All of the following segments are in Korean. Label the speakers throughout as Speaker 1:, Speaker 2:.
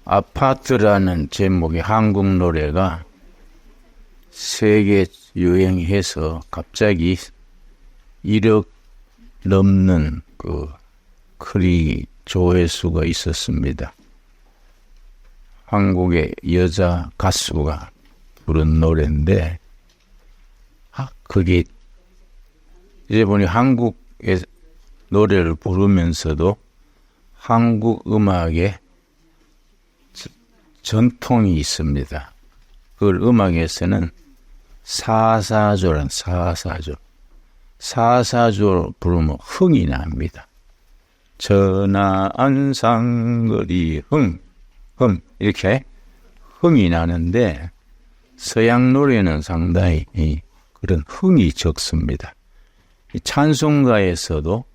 Speaker 1: 아파트라는 제목의 한국 노래가 세계 유행해서 갑자기 1억 넘는 클릭 조회수가 있었습니다. 한국의 여자 가수가 부른 노래인데, 그게 이제 보니 한국의 노래를 부르면서도 한국 음악에 전통이 있습니다. 그걸 음악에서는 사사조란 사사조 부르면 흥이 납니다. 전하안상거리 흥 이렇게 흥이 나는데, 서양 노래는 상당히 그런 흥이 적습니다. 찬송가에서도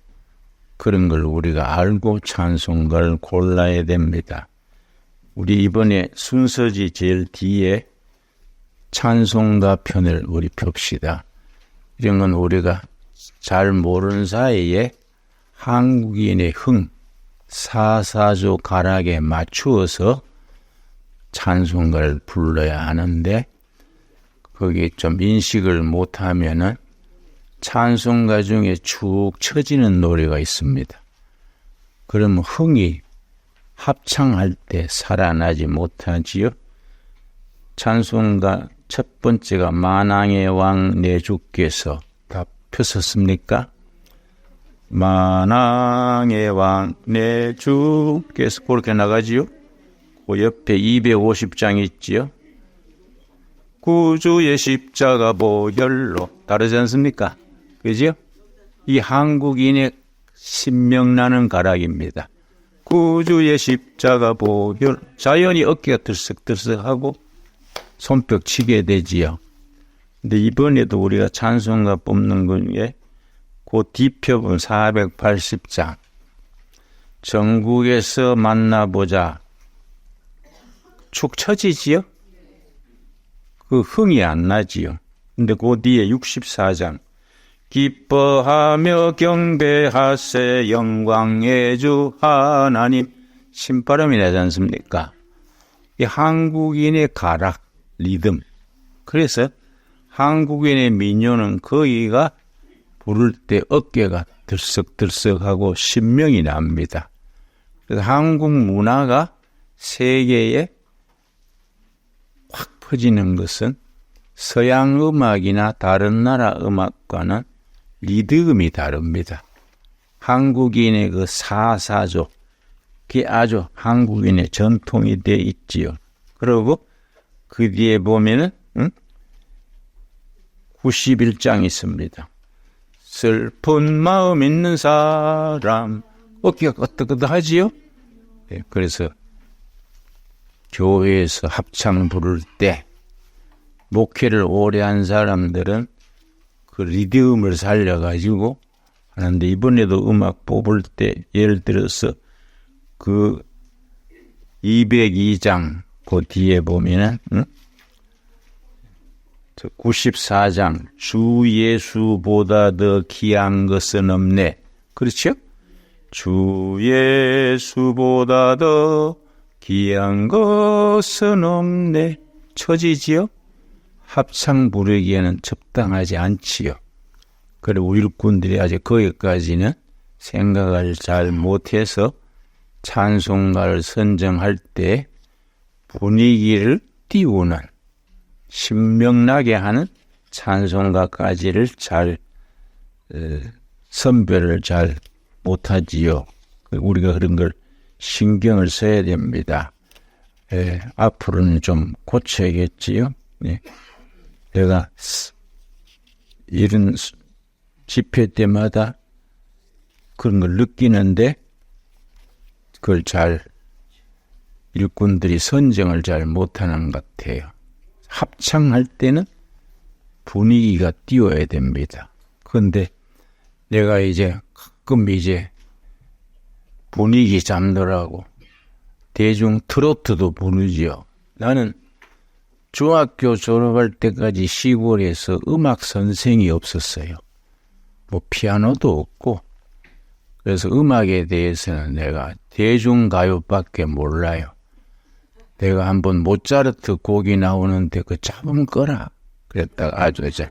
Speaker 1: 그런 걸 우리가 알고 찬송가를 골라야 됩니다. 우리 이번에 순서지 제일 뒤에 찬송가 편을 우리 봅시다. 이런 건 우리가 잘 모르는 사이에 한국인의 흥, 사사조 가락에 맞추어서 찬송가를 불러야 하는데, 거기에 좀 인식을 못하면은 찬송가 중에 축 처지는 노래가 있습니다. 그러면 흥이 합창할 때 살아나지 못하지요. 찬송가 첫 번째가 만왕의 왕 내 주께서, 다 폈었습니까? 만왕의 왕 내 주께서, 그렇게 나가지요. 그 옆에 250장 있지요. 구주의 십자가 보혈로, 다르지 않습니까? 그죠? 이 한국인의 신명나는 가락입니다. 구주의 십자가 보혈. 자연히 어깨가 들썩들썩하고 손뼉 치게 되지요. 근데 이번에도 우리가 찬송가 뽑는 중에 그 뒤편은 480장. 전국에서 만나보자. 축 처지지요? 그 흥이 안 나지요. 근데 그 뒤에 64장. 기뻐하며 경배하세 영광의 주 하나님. 신바람이 나지 않습니까? 이 한국인의 가락, 리듬. 그래서 한국인의 민요는 거기가 부를 때 어깨가 들썩들썩하고 신명이 납니다. 그래서 한국 문화가 세계에 확 퍼지는 것은 서양 음악이나 다른 나라 음악과는 리듬이 다릅니다. 한국인의 그 사사조, 그게 아주 한국인의 전통이 되어 있지요. 그리고 그 뒤에 보면은 91장 있습니다. 슬픈 마음 있는 사람, 어깨가 끄덕끄덕하지요? 네, 그래서 교회에서 합창 부를 때 목회를 오래 한 사람들은 그 리듬을 살려가지고 하는데, 이번에도 음악 뽑을 때 예를 들어서 그 202장 그 뒤에 보면은 94장 주 예수보다 더 귀한 것은 없네. 그렇죠? 주 예수보다 더 귀한 것은 없네. 처지지요? 합창 부르기에는 적당하지 않지요. 그리고 일꾼들이 아직 거기까지는 생각을 잘 못해서 찬송가를 선정할 때 분위기를 띄우는, 신명나게 하는 찬송가까지를 잘 선별을 잘 못하지요. 우리가 그런 걸 신경을 써야 됩니다. 앞으로는 좀 고쳐야겠지요. 네. 내가 이런 집회 때마다 그런 걸 느끼는데, 그걸 잘 일꾼들이 선정을 잘 못하는 것 같아요. 합창할 때는 분위기가 띄워야 됩니다. 그런데 내가 이제 가끔 분위기 잡느라고 대중 트로트도 부르지요. 나는 중학교 졸업할 때까지 시골에서 음악 선생이 없었어요. 뭐 피아노도 없고, 그래서 음악에 대해서는 내가 대중가요밖에 몰라요. 내가 한번 모차르트 곡이 나오는데 그 잡음 꺼라. 그랬다가 아주 이제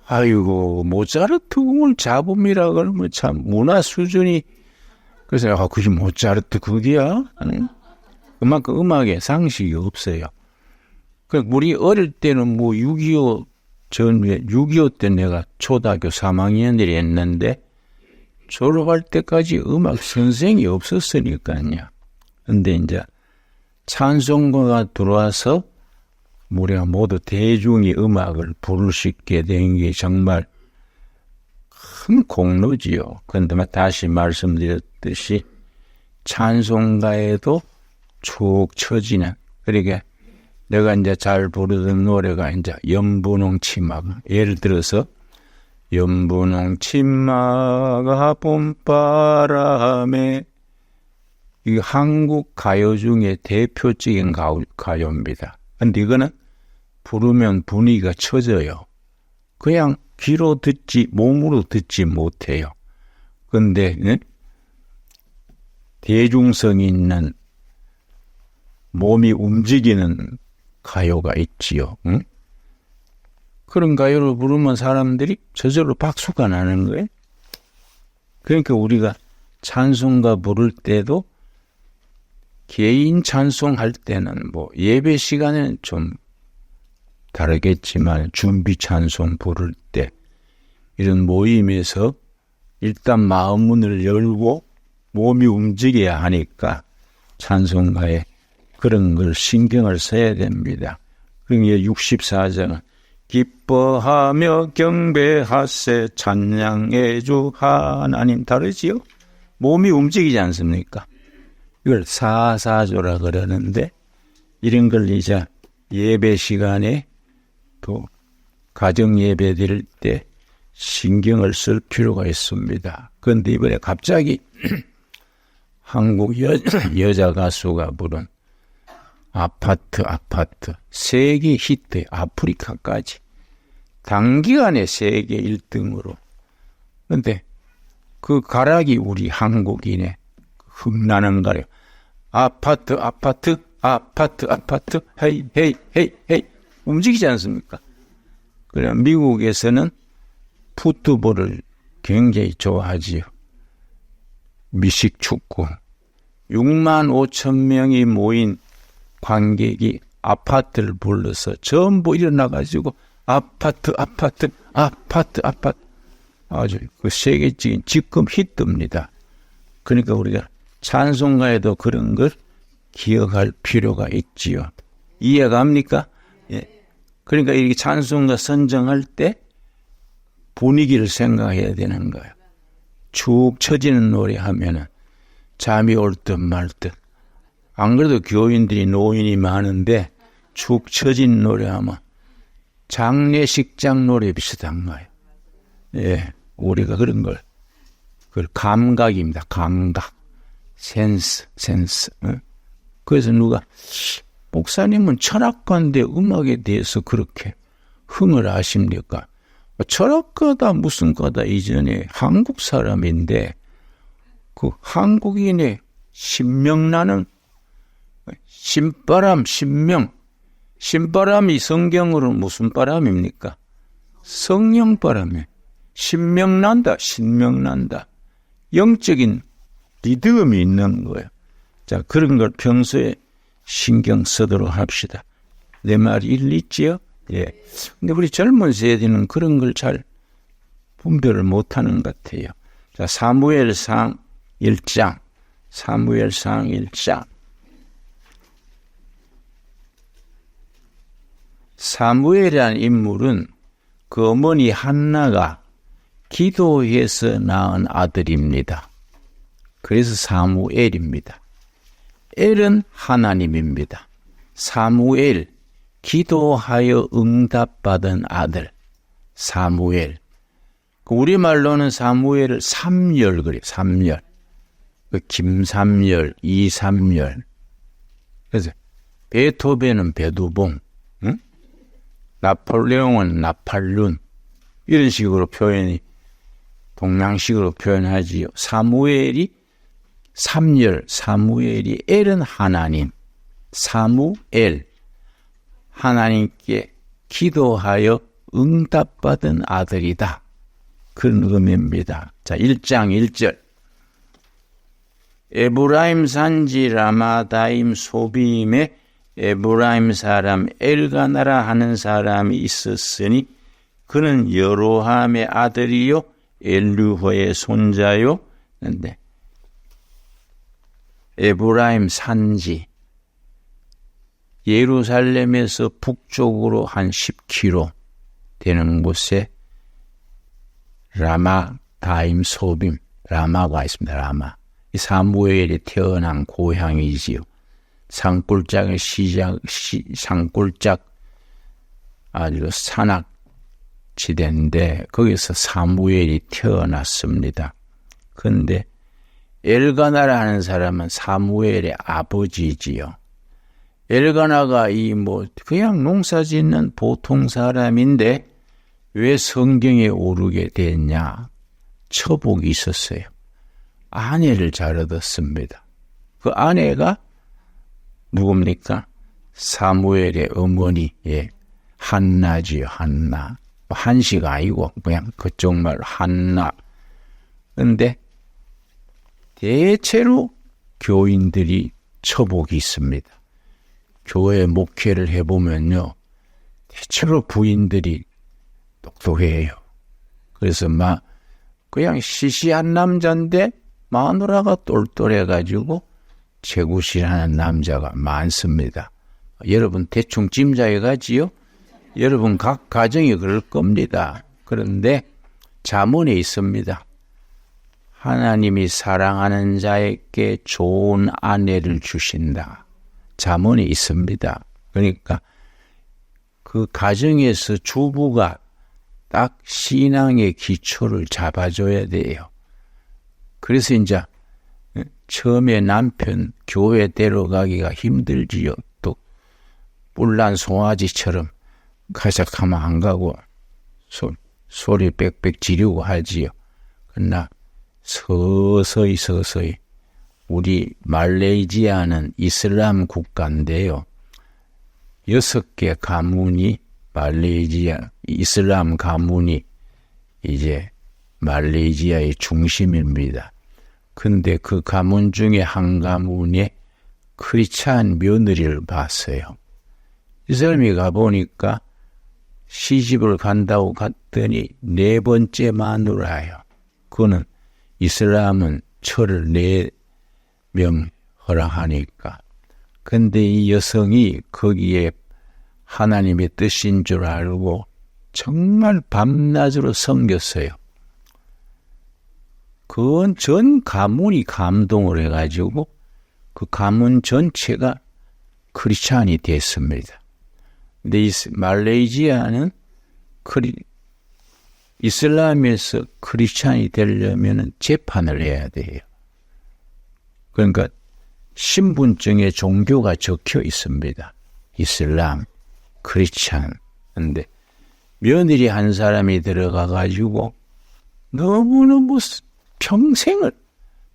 Speaker 1: 아이고 모차르트 곡을 잡음이라 그러면 참 문화 수준이 그래서 그게 모차르트 곡이야? 그만큼 음악에 상식이 없어요. 그 우리 어릴 때는 뭐 6.25 전후에 6.25 때 내가 초등학교 3학년들이 했는데 졸업할 때까지 음악 선생이 없었으니까요. 근데 이제 찬송가가 들어와서 우리가 모두 대중이 음악을 부를 수 있게 된 게 정말 큰 공로지요. 그런데 다시 말씀드렸듯이 찬송가에도 쭉 처지는 그러니까 내가 이제 잘 부르던 노래가 이제 연분홍 치마가 예를 들어서 연분홍 치마가 봄바람에 이 한국 가요 중에 대표적인 가요입니다. 근데 이거는 부르면 분위기가 처져요. 그냥 귀로 듣지 몸으로 듣지 못해요. 근데 대중성이 있는 몸이 움직이는 가요가 있지요. 응? 그런 가요를 부르면 사람들이 저절로 박수가 나는 거예요. 그러니까 우리가 찬송가 부를 때도 개인 찬송할 때는 뭐 예배 시간에는 좀 다르겠지만 준비 찬송 부를 때 이런 모임에서 일단 마음 문을 열고 몸이 움직여야 하니까 찬송가에 그런 걸 신경을 써야 됩니다. 그러니까 64장은 기뻐하며 경배하세 찬양해 주 하나님 다르지요? 몸이 움직이지 않습니까? 이걸 사사조라 그러는데 이런 걸 이제 예배 시간에 또 가정 예배 드릴 때 신경을 쓸 필요가 있습니다. 그런데 이번에 갑자기 한국 여자 가수가 부른 아파트 세계 히트 아프리카까지 단기간에 세계 1등으로 그런데 그 가락이 우리 한국인의 흥나는 가요. 아파트 헤이 움직이지 않습니까? 그래 미국에서는 풋볼을 굉장히 좋아하지요. 미식축구 6만 5천 명이 모인 관객이 아파트를 불러서 전부 일어나가지고 아파트 아주 그 세계적인 직급 히트입니다. 그러니까 우리가 찬송가에도 그런 걸 기억할 필요가 있지요. 이해갑니까? 예. 그러니까 이렇게 찬송가 선정할 때 분위기를 생각해야 되는 거예요. 축 처지는 노래 하면은 잠이 올 듯 말 듯. 안 그래도 교인들이 노인이 많은데 축 처진 노래 하면 장례식장 노래 비슷한 거예요. 예. 우리가 그런 걸, 그걸 감각입니다. 감각. 센스. 그래서 누가, 목사님은 철학가인데 음악에 대해서 그렇게 흥을 하십니까? 철학가다 무슨 가다 이전에 한국 사람인데 그 한국인의 신명나는 신바람이 성경으로 무슨 바람입니까? 성령바람에 신명난다. 영적인 리듬이 있는 거예요. 자, 그런 걸 평소에 신경 쓰도록 합시다. 내 말이 일리 있지요? 예. 근데 우리 젊은 세대는 그런 걸 잘 분별을 못하는 것 같아요. 자, 사무엘상 1장. 사무엘이라는 인물은 그 어머니 한나가 기도해서 낳은 아들입니다. 그래서 사무엘입니다. 엘은 하나님입니다. 사무엘, 기도하여 응답받은 아들, 사무엘. 우리말로는 사무엘을 삼열 그래요. 삼열. 김삼열, 이삼열. 그래서 베토벤은 베두봉, 응? 나폴레옹은 나팔룬. 이런 식으로 표현이 동양식으로 표현하지요. 사무엘이 삼열, 사무엘이 엘은 하나님, 사무엘, 하나님께 기도하여 응답받은 아들이다. 그런 의미입니다. 자, 1장 1절. 에브라임 산지 라마다임 소빔에 에브라임 사람 엘가나라 하는 사람이 있었으니 그는 여로함의 아들이요 엘루호의 손자요. 근데 에브라임 산지, 예루살렘에서 북쪽으로 한 10km 되는 곳에 라마다임 소빔, 라마가 있습니다. 라마. 이 사무엘이 태어난 고향이지요. 산골짜기 산골짝 아주 산악지대인데 거기서 사무엘이 태어났습니다. 그런데 엘가나라는 사람은 사무엘의 아버지지요. 엘가나가 그냥 농사 짓는 보통 사람인데 왜 성경에 오르게 됐냐? 처복이 있었어요. 아내를 잘 얻었습니다. 그 아내가 누굽니까? 사무엘의 어머니, 한나지요, 한나. 한시가 아니고 그냥 그쪽 말로 한나. 그런데 대체로 교인들이 처복이 있습니다. 교회 목회를 해보면요, 대체로 부인들이 똑똑해요. 그래서 그냥 시시한 남자인데 마누라가 똘똘해가지고 재구실하는 남자가 많습니다. 여러분 대충 짐작해 가지요? 여러분 각 가정이 그럴 겁니다. 그런데 잠언에 있습니다. 하나님이 사랑하는 자에게 좋은 아내를 주신다. 잠언에 있습니다. 그러니까 그 가정에서 주부가 딱 신앙의 기초를 잡아줘야 돼요. 그래서 이제 처음에 남편 교회 데려가기가 힘들지요. 또 뿔난 송아지처럼 가작하면 안 가고 소리 빽빽 지르고 하지요. 그러나 서서히 우리 말레이시아는 이슬람 국가인데요. 6개 가문이 말레이시아 이슬람 가문이 이제 말레이시아의 중심입니다. 근데 그 가문 중에 한 가문에 크리스찬 며느리를 봤어요. 이 사람이 가보니까 시집을 간다고 갔더니 4번째 마누라예요. 그거는 이슬람은 철을 4명 허락하니까. 근데 이 여성이 거기에 하나님의 뜻인 줄 알고 정말 밤낮으로 섬겼어요. 그건 전 가문이 감동을 해가지고 그 가문 전체가 크리스찬이 됐습니다. 근데 이 말레이시아는 이슬람에서 크리스찬이 되려면 재판을 해야 돼요. 그러니까 신분증에 종교가 적혀 있습니다. 이슬람, 크리스찬. 근데 며느리 한 사람이 들어가가지고 너무너무 평생을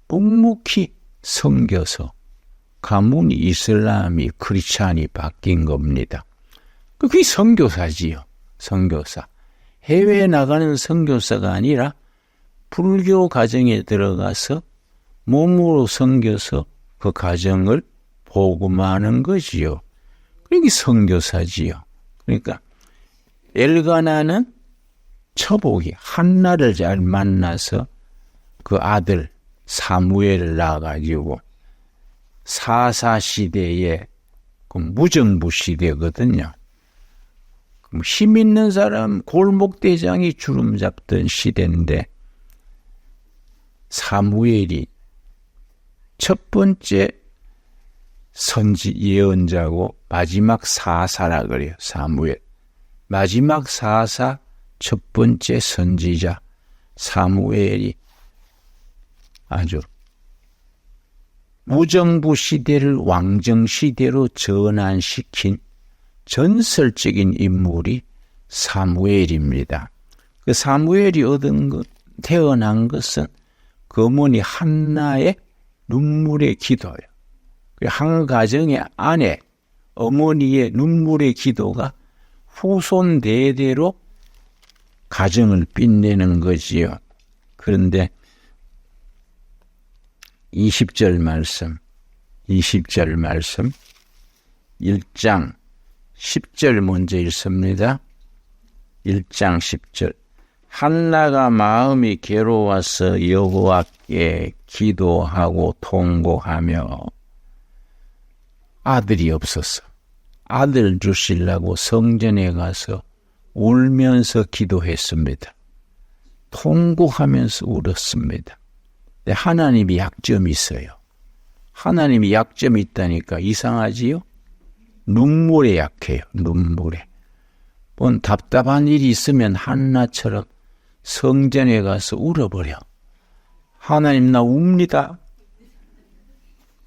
Speaker 1: 묵묵히 섬겨서 가문이 이슬람이 크리스찬이 바뀐 겁니다. 그게 선교사지요. 선교사. 해외에 나가는 선교사가 아니라 불교 가정에 들어가서 몸으로 섬겨서 그 가정을 복음하는 거지요. 그게 선교사지요. 그러니까 엘가나는 처복이 한나를 잘 만나서 그 아들 사무엘을 낳아가지고 사사시대에 그 무정부 시대거든요. 힘 있는 사람 골목대장이 주름 잡던 시대인데 사무엘이 첫 번째 선지 예언자고 마지막 사사라 그래요. 사무엘. 마지막 사사 첫 번째 선지자 사무엘이 아주 무정부 시대를 왕정 시대로 전환시킨 전설적인 인물이 사무엘입니다. 그 사무엘이 태어난 것은 그 어머니 한나의 눈물의 기도예요. 한 가정의 아내, 어머니의 눈물의 기도가 후손 대대로 가정을 빛내는 거지요. 그런데 20절 말씀 1장 10절 먼저 읽습니다. 1장 10절 한나가 마음이 괴로워서 여호와께 기도하고 통곡하며 아들이 없어서 아들 주시려고 성전에 가서 울면서 기도했습니다. 통곡하면서 울었습니다. 근데 하나님이 약점이 있어요. 하나님이 약점이 있다니까 이상하지요? 눈물에 약해요. 눈물에. 뭔 답답한 일이 있으면 한나처럼 성전에 가서 울어버려. 하나님 나 웁니다.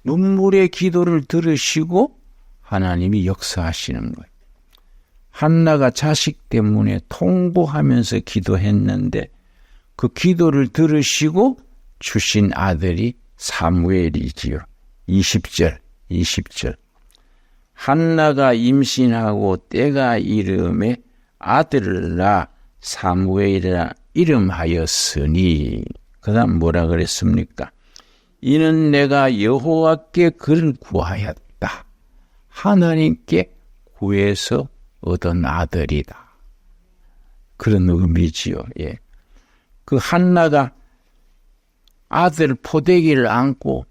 Speaker 1: 눈물의 기도를 들으시고 하나님이 역사하시는 거예요. 한나가 자식 때문에 통곡하면서 기도했는데 그 기도를 들으시고 주신 아들이 사무엘이지요. 20절 한나가 임신하고 때가 이름에 아들을 낳아 사무엘이라 이름하였으니 그 다음 뭐라 그랬습니까? 이는 내가 여호와께 그를 구하였다. 하나님께 구해서 얻은 아들이다. 그런 의미지요. 예. 그 한나가 아들 포대기를 안고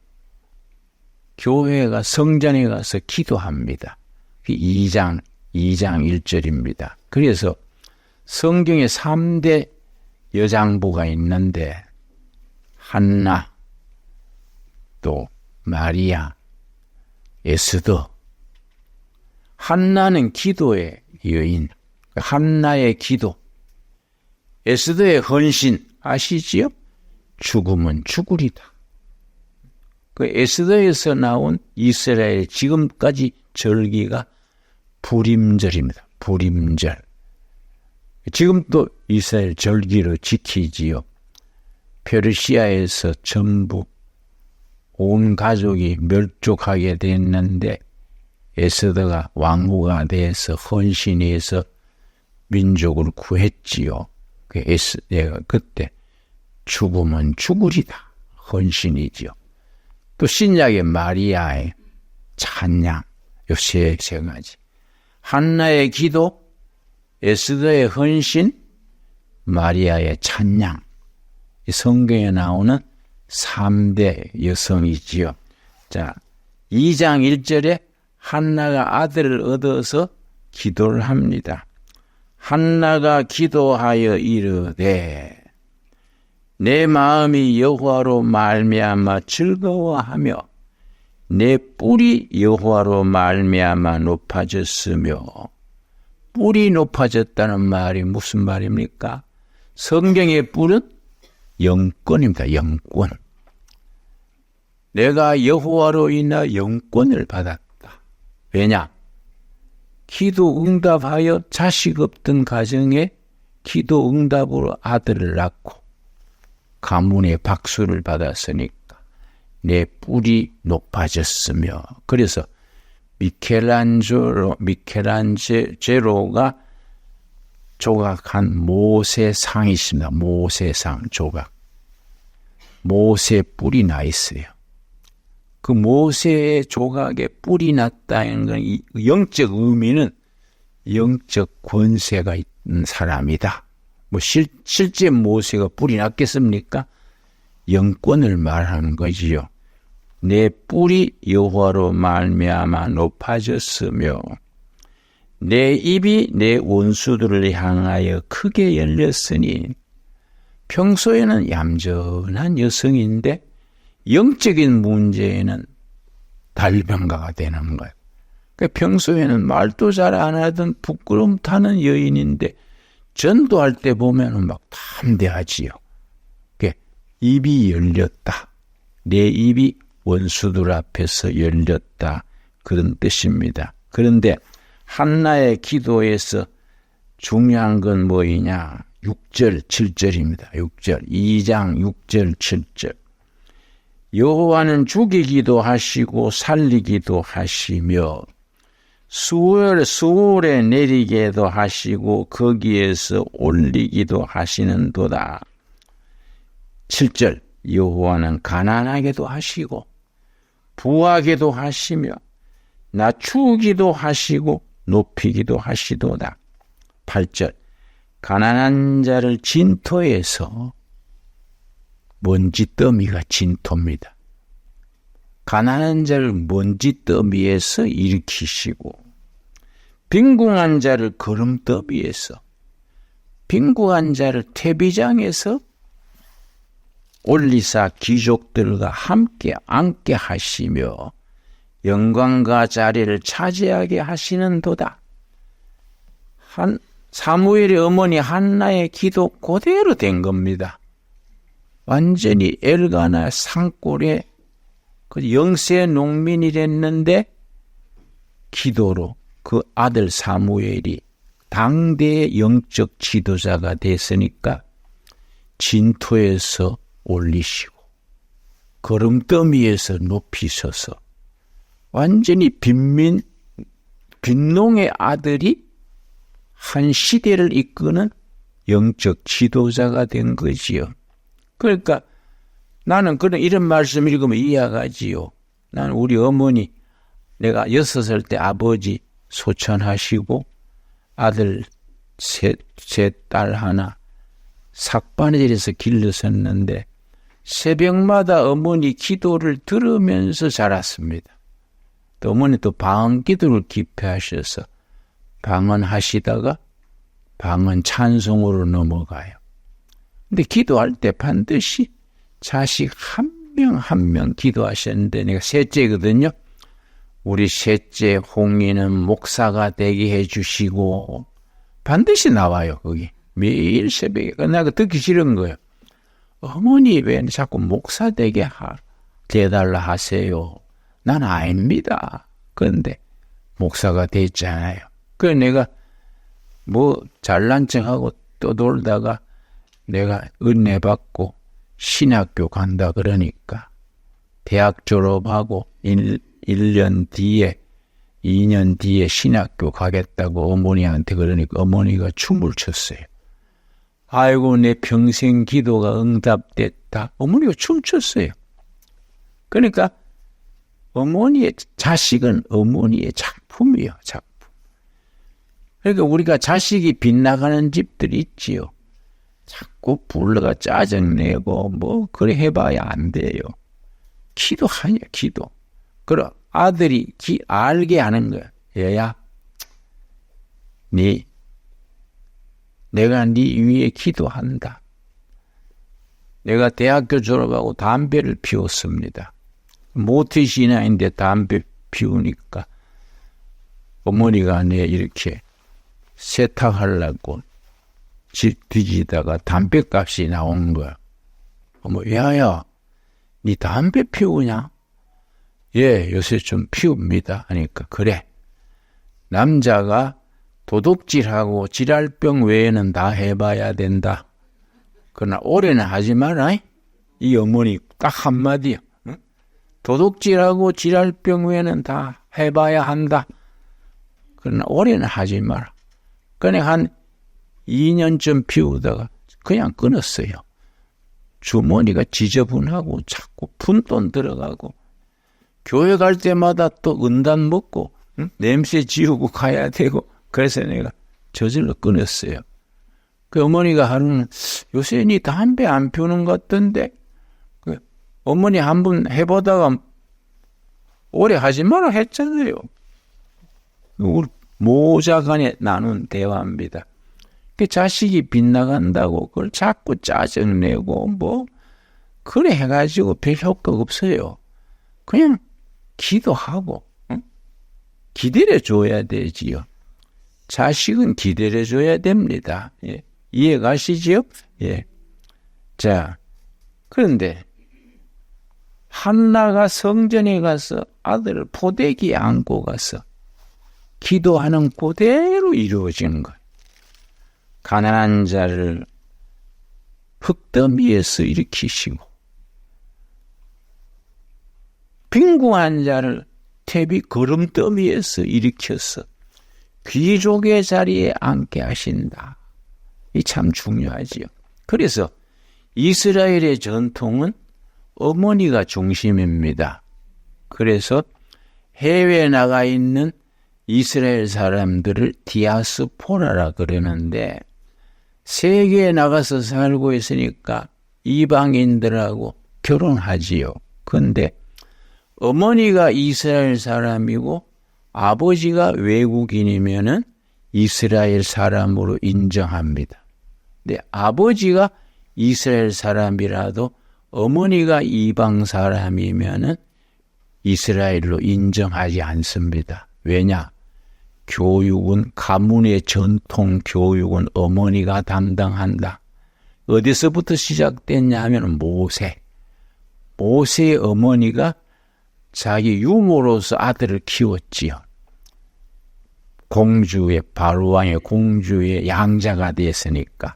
Speaker 1: 교회가 성전에 가서 기도합니다. 2장 1절입니다. 그래서 성경에 3대 여장부가 있는데 한나, 또 마리아, 에스더. 한나는 기도의 여인, 한나의 기도, 에스더의 헌신 아시지요? 죽으면 죽으리다. 그 에스더에서 나온 이스라엘 지금까지 절기가 불임절입니다. 불임절. 지금도 이스라엘 절기로 지키지요. 페르시아에서 전부 온 가족이 멸족하게 됐는데 에스더가 왕후가 돼서 헌신해서 민족을 구했지요. 내가 그때 죽으면 죽으리다. 헌신이지요. 또 신약의 마리아의 찬양, 요 세 가지. 한나의 기도, 에스더의 헌신, 마리아의 찬양. 이 성경에 나오는 3대 여성이지요. 자, 2장 1절에 한나가 아들을 얻어서 기도를 합니다. 한나가 기도하여 이르되 내 마음이 여호와로 말미암아 즐거워하며 내 뿔이 여호와로 말미암아 높아졌으며 뿔이 높아졌다는 말이 무슨 말입니까? 성경의 뿔은 영권입니다. 영권. 내가 여호와로 인하 영권을 받았다. 왜냐? 기도 응답하여 자식 없던 가정에 기도 응답으로 아들을 낳고 가문의 박수를 받았으니까 내 뿔이 높아졌으며 그래서 미켈란젤로가 조각한 모세상이 있습니다. 모세상 조각. 모세 뿔이 나 있어요. 그 모세의 조각에 뿔이 났다는 건 이 영적 의미는 영적 권세가 있는 사람이다. 뭐 실제 모세가 뿔이 났겠습니까? 영권을 말하는 거지요. 내 뿔이 여호와로 말미암아 높아졌으며 내 입이 내 원수들을 향하여 크게 열렸으니 평소에는 얌전한 여성인데 영적인 문제에는 달변가가 되는 거예요. 그러니까 평소에는 말도 잘 안 하던 부끄럼 타는 여인인데 전도할 때 보면은 막 담대하지요. 그러니까 입이 열렸다. 내 입이 원수들 앞에서 열렸다. 그런 뜻입니다. 그런데 한나의 기도에서 중요한 건 뭐이냐? 6절, 7절입니다. 6절, 2장 6절, 7절. 여호와는 죽이기도 하시고 살리기도 하시며 수월에 내리게도 하시고 거기에서 올리기도 하시는도다. 7절 여호와는 가난하게도 하시고 부하게도 하시며 낮추기도 하시고 높이기도 하시도다. 8절 가난한 자를 진토에서 먼지더미가 진토입니다. 가난한 자를 먼지더미에서 일으키시고 빈궁한 자를 거름더미에서 빈궁한 자를 퇴비장에서 올리사 귀족들과 함께 앉게 하시며 영광과 자리를 차지하게 하시는도다. 사무엘의 어머니 한나의 기도 그대로 된 겁니다. 완전히 엘가나 산골에 그 영세 농민이랬는데 기도로 그 아들 사무엘이 당대의 영적 지도자가 됐으니까 진토에서 올리시고 거름더미에서 높이셔서 완전히 빈농의 아들이 한 시대를 이끄는 영적 지도자가 된 거지요. 그러니까 나는 이런 말씀 읽으면 이해하지요. 나는 우리 어머니, 내가 6살 때 아버지 소천하시고 아들 셋 딸 하나 삭바느질에서 길러섰는데 새벽마다 어머니 기도를 들으면서 자랐습니다. 또 어머니 또 방언 기도를 깊이 하셔서 방언하시다가 방언 찬송으로 넘어가요. 근데 기도할 때 반드시 자식 한 명 한 명 기도하셨는데 내가 셋째거든요. 우리 셋째 홍이는 목사가 되게 해주시고 반드시 나와요. 거기 매일 새벽에. 내가 듣기 싫은 거예요. 어머니 왜 자꾸 목사 되게 해달라 하세요. 난 아닙니다. 그런데 목사가 됐잖아요. 그래서 내가 잘난 척하고 떠돌다가 내가 은혜 받고 신학교 간다 그러니까 대학 졸업하고 1년 뒤에 2년 뒤에 신학교 가겠다고 어머니한테 그러니까 어머니가 춤을 췄어요. 아이고 내 평생 기도가 응답됐다. 어머니가 춤췄어요. 그러니까 어머니의 자식은 어머니의 작품이에요. 작품. 그러니까 우리가 자식이 빗나가는 집들이 있지요. 자꾸 불러가 짜증내고 그래 해봐야 안 돼요. 기도하냐 기도. 그럼 아들이 알게 하는 거야. 얘야 내가 네 위에 기도한다. 내가 대학교 졸업하고 담배를 피웠습니다. 모태 신앙인데 담배 피우니까 어머니가 내 이렇게 세탁하려고 집 뒤지다가 담배값이 나온 거야. 어머, 야야, 니 담배 피우냐? 예, 요새 좀 피웁니다. 하니까 그래. 남자가 도둑질하고 지랄병 외에는 다 해봐야 된다. 그러나 올해는 하지 마라. 이 어머니 딱 한마디야. 응? 도둑질하고 지랄병 외에는 다 해봐야 한다. 그러나 올해는 하지 마라. 그냥 한 2년쯤 피우다가 그냥 끊었어요. 주머니가 지저분하고 자꾸 푼돈 들어가고 교회 갈 때마다 또 은단 먹고 냄새 지우고 가야 되고 그래서 내가 저절로 끊었어요. 그 어머니가 하루는 요새 니 담배 안 피우는 것 같던데 어머니 한번 해보다가 오래 하지 마라 했잖아요. 우리 모자간에 나눈 대화입니다. 그 자식이 빗나간다고 그걸 자꾸 짜증내고 그래 해가지고 별 효과가 없어요. 그냥 기도하고 기다려줘야 되지요. 자식은 기다려줘야 됩니다. 예. 이해 가시지요? 예. 자, 그런데 한나가 성전에 가서 아들을 포대기에 안고 가서 기도하는 그대로 이루어지는 거예요. 가난한 자를 흙더미에서 일으키시고 빈궁한 자를 태비 걸음더미에서 일으켜서 귀족의 자리에 앉게 하신다. 이 참 중요하지요. 그래서 이스라엘의 전통은 어머니가 중심입니다. 그래서 해외에 나가 있는 이스라엘 사람들을 디아스포라라 그러는데 세계에 나가서 살고 있으니까 이방인들하고 결혼하지요. 근데 어머니가 이스라엘 사람이고 아버지가 외국인이면은 이스라엘 사람으로 인정합니다. 근데 아버지가 이스라엘 사람이라도 어머니가 이방 사람이면은 이스라엘로 인정하지 않습니다. 왜냐? 교육은 가문의 전통 교육은 어머니가 담당한다. 어디서부터 시작됐냐 하면 모세의 어머니가 자기 유모로서 아들을 키웠지요. 바로왕의 공주의 양자가 됐으니까.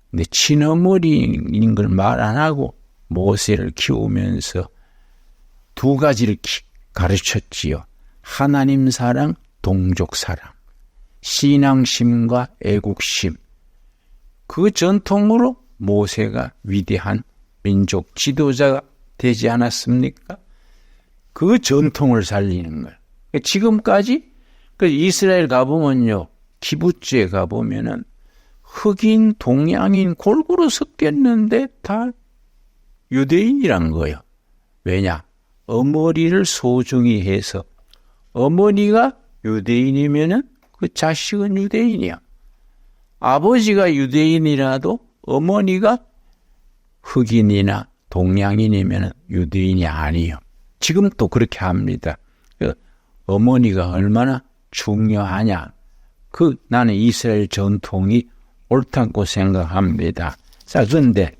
Speaker 1: 근데 친어머니인 걸 말 안 하고 모세를 키우면서 두 가지를 가르쳤지요. 하나님 사랑, 동족 사랑, 신앙심과 애국심. 그 전통으로 모세가 위대한 민족 지도자가 되지 않았습니까? 그 전통을 살리는 거예요. 지금까지 이스라엘 가보면요, 키부츠에 가보면은 흑인, 동양인 골고루 섞였는데 다 유대인이란 거예요. 왜냐? 어머니를 소중히 해서 어머니가 유대인이면은 그 자식은 유대인이야. 아버지가 유대인이라도 어머니가 흑인이나 동양인이면은 유대인이 아니에요. 지금 또 그렇게 합니다. 어머니가 얼마나 중요하냐. 나는 이스라엘 전통이 옳다고 생각합니다. 자, 그런데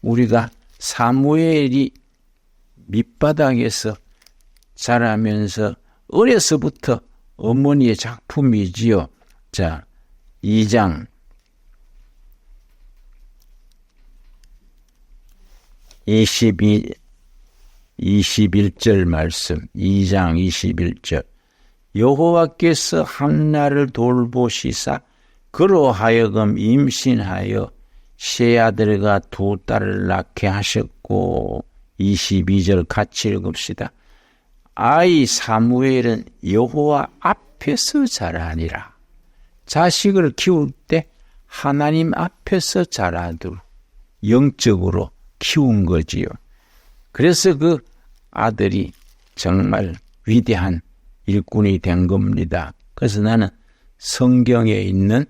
Speaker 1: 우리가 사무엘이 밑바닥에서 자라면서 어려서부터 어머니의 작품이지요. 자, 2장 21절 말씀, 2장 21절. 여호와께서 한나를 돌보시사 그로 하여금 임신하여 세 아들과 두 딸을 낳게 하셨고, 22절 같이 읽읍시다. 아이 사무엘은 여호와 앞에서 자라니라. 자식을 키울 때 하나님 앞에서 자라도록 영적으로 키운 거지요. 그래서 그 아들이 정말 위대한 일꾼이 된 겁니다. 그래서 나는 성경에 있는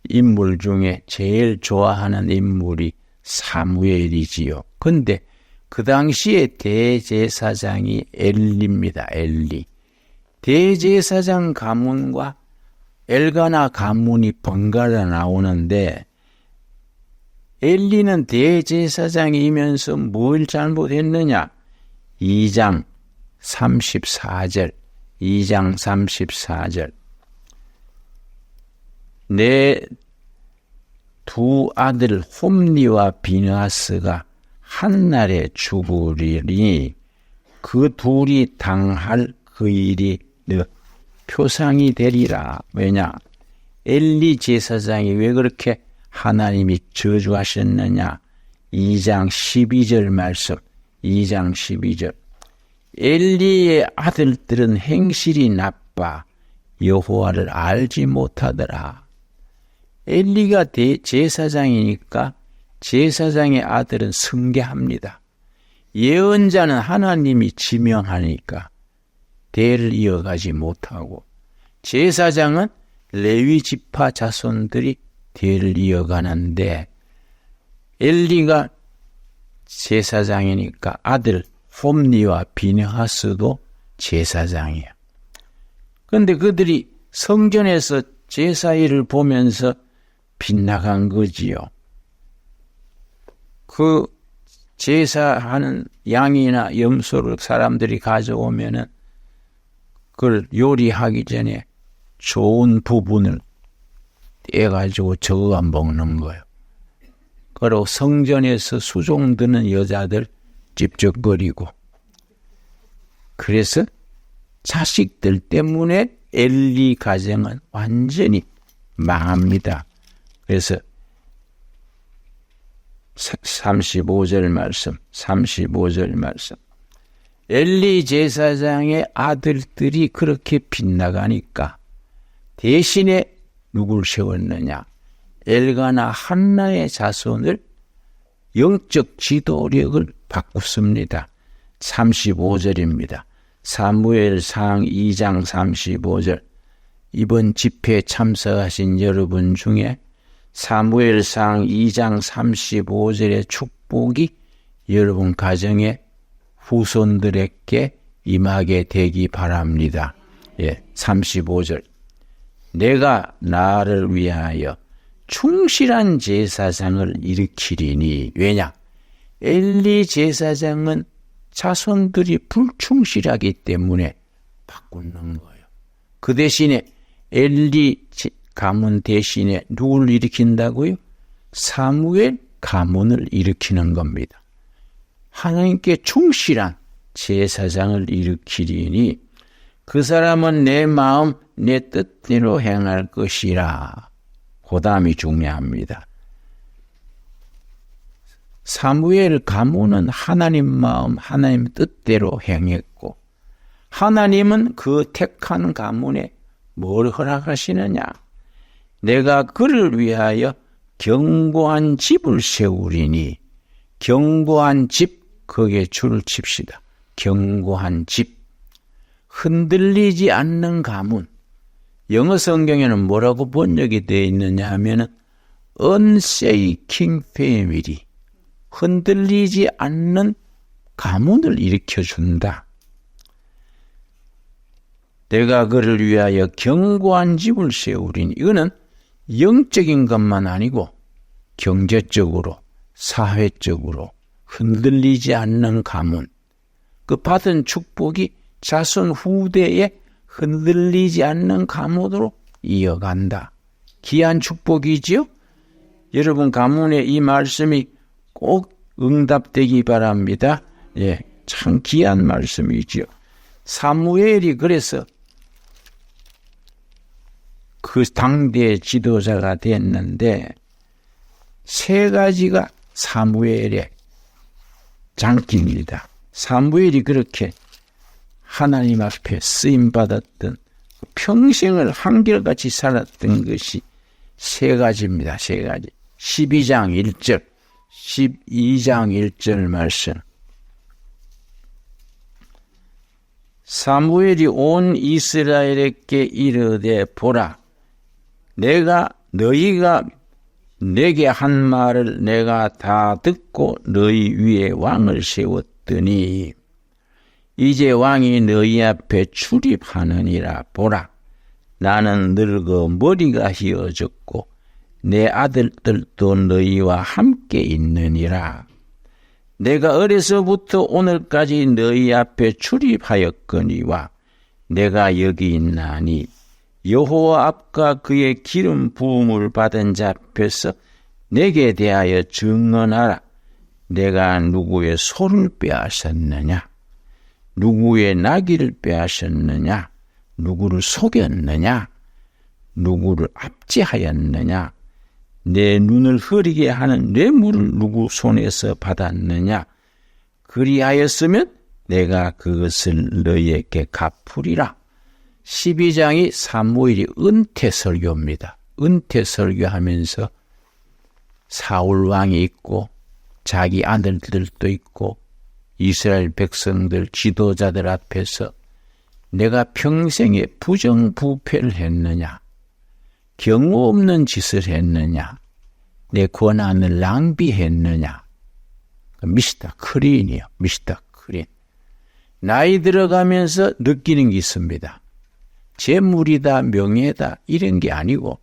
Speaker 1: 인물 중에 제일 좋아하는 인물이 사무엘이지요. 근데 그 당시에 대제사장이 엘리입니다. 엘리. 대제사장 가문과 엘가나 가문이 번갈아 나오는데 엘리는 대제사장이면서 뭘 잘못했느냐? 2장 34절. 내 두 아들 홈리와 비느하스가 한날에 죽으리니 그 둘이 당할 그 일이 표상이 되리라. 왜냐? 엘리 제사장이 왜 그렇게 하나님이 저주하셨느냐? 2장 12절 말씀. 2장 12절. 엘리의 아들들은 행실이 나빠 여호와를 알지 못하더라. 엘리가 제사장이니까 제사장의 아들은 승계합니다. 예언자는 하나님이 지명하니까 대를 이어가지 못하고, 제사장은 레위 지파 자손들이 대를 이어가는데 엘리가 제사장이니까 아들 홈리와 비느하스도 제사장이야. 그런데 그들이 성전에서 제사일을 보면서 빗나간 거지요. 그 제사하는 양이나 염소를 사람들이 가져오면은 그걸 요리하기 전에 좋은 부분을 떼가지고 저어가 먹는 거예요. 그리고 성전에서 수종 드는 여자들 찝쩍거리고, 그래서 자식들 때문에 엘리 가정은 완전히 망합니다. 그래서 35절 말씀. 엘리 제사장의 아들들이 그렇게 빗나가니까 대신에 누굴 세웠느냐? 엘가나 한나의 자손을 영적 지도력을 바꿨습니다. 35절입니다. 사무엘상 2장 35절. 이번 집회에 참석하신 여러분 중에 사무엘상 2장 35절의 축복이 여러분 가정의 후손들에게 임하게 되기 바랍니다. 35절. 내가 나를 위하여 충실한 제사장을 일으키리니. 왜냐? 엘리 제사장은 자손들이 불충실하기 때문에 바꾸는 거예요. 그 대신에 엘리 가문 대신에 누구를 일으킨다고요? 사무엘 가문을 일으키는 겁니다. 하나님께 충실한 제사장을 일으키리니 그 사람은 내 마음 내 뜻대로 행할 것이라. 고담이 중요합니다. 사무엘 가문은 하나님 마음 하나님 뜻대로 행했고 하나님은 그 택한 가문에 뭘 허락하시느냐? 내가 그를 위하여 견고한 집을 세우리니. 견고한 집, 거기에 줄을 칩시다. 견고한 집. 흔들리지 않는 가문. 영어 성경에는 뭐라고 번역이 되어 있느냐 하면은 unshaking family. 흔들리지 않는 가문을 일으켜준다. 내가 그를 위하여 견고한 집을 세우리니. 이거는 영적인 것만 아니고 경제적으로, 사회적으로 흔들리지 않는 가문. 그 받은 축복이 자손 후대에 흔들리지 않는 가문으로 이어간다. 귀한 축복이지요? 여러분 가문에 이 말씀이 꼭 응답되기 바랍니다. 참 귀한 말씀이지요. 사무엘이 그래서 그 당대의 지도자가 됐는데 세 가지가 사무엘의 장기입니다. 사무엘이 그렇게 하나님 앞에 쓰임받았던 평생을 한결같이 살았던 것이 세 가지입니다. 세 가지. 12장 1절, 12장 1절 말씀. 사무엘이 온 이스라엘에게 이르되 보라, 너희가 내게 한 말을 내가 다 듣고 너희 위에 왕을 세웠더니 이제 왕이 너희 앞에 출입하느니라. 보라, 나는 늙어 머리가 휘어졌고 내 아들들도 너희와 함께 있느니라. 내가 어려서부터 오늘까지 너희 앞에 출입하였거니와 내가 여기 있나니 여호와 앞과 그의 기름 부음을 받은 자 앞에서 내게 대하여 증언하라. 내가 누구의 소를 빼앗았느냐? 누구의 나귀를 빼앗았느냐? 누구를 속였느냐? 누구를 압제하였느냐? 내 눈을 흐리게 하는 뇌물을 누구 손에서 받았느냐? 그리하였으면 내가 그것을 너희에게 갚으리라. 12장이 사무엘이 은퇴 설교입니다. 은퇴 설교하면서 사울 왕이 있고 자기 아들들도 있고 이스라엘 백성들 지도자들 앞에서 내가 평생에 부정부패를 했느냐? 경우 없는 짓을 했느냐? 내 권한을 낭비했느냐? 미스터 클린이요. 미스터 클린. 나이 들어가면서 느끼는 게 있습니다. 재물이다, 명예다 이런 게 아니고